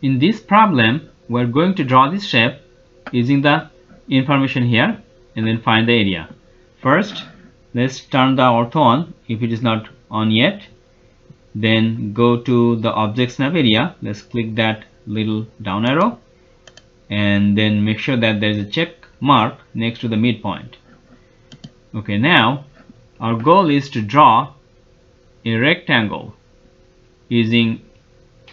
In this problem, we're going to draw this shape using the information here and then find the area. First, let's turn the ortho on if it is not on yet. Then go to the object snap area. Let's click that little down arrow and then make sure that there is a check mark next to the midpoint. Okay, now our goal is to draw a rectangle using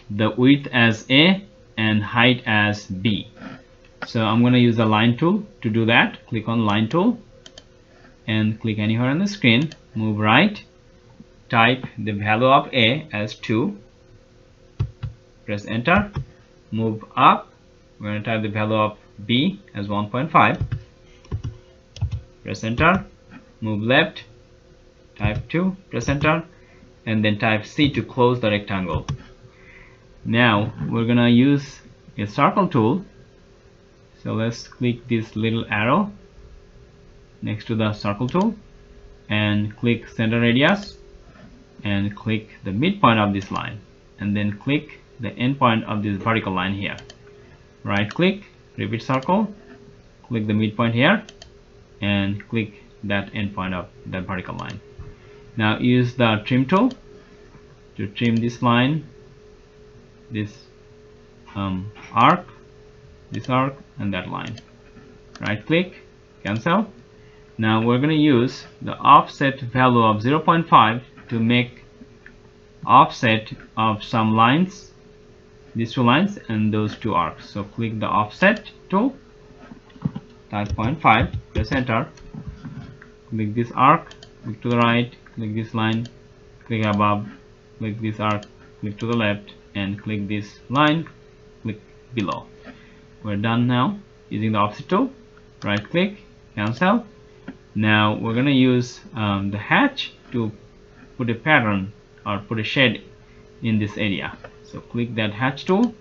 the width as A and height as B. So I'm going to use the line tool to do that. Click on line tool and click anywhere on the screen, move right, type the value of A as 2, press enter, move up, we're going to type the value of B as 1.5, press enter, move left, type 2, press enter, and then type C to close the rectangle. Now we're going to use a circle tool. So let's click this little arrow next to the circle tool and click center radius and click the midpoint of this line and then click the end point of this vertical line here. Right click, repeat circle, click the midpoint here and click that end point of that vertical line. Now use the trim tool to trim this line, this arc, this arc, and that line. Right click, cancel. Now we're going to use the offset value of 0.5 to make offset of some lines, these two lines and those two arcs. So click the offset tool, type 0.5, press enter, click this arc, click to the right, click this line, click above, click this arc, click to the left, and click this line, click below. We're done now using the offset tool. Right click, cancel. Now we're going to use the hatch to put a pattern or put a shade in this area. So click that hatch tool,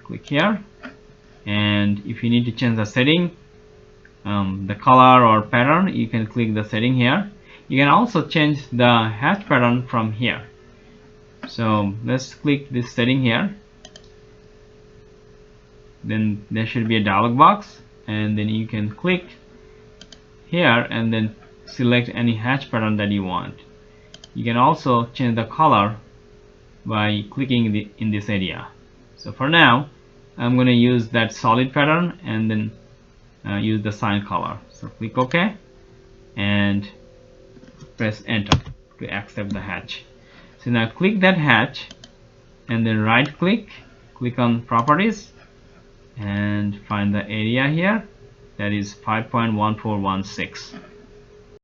click here, and if you need to change the setting, the color or pattern, you can click the setting here. You can also change the hatch pattern from here. So let's click this setting here. Then there should be a dialog box, and then you can click here and then select any hatch pattern that you want. You can also change the color by clicking in this area. So for now I'm going to use that solid pattern and then use the sign color. So click OK and press enter to accept the hatch. So now click that hatch and then right click, click on properties and find the area here, that is 5.1416.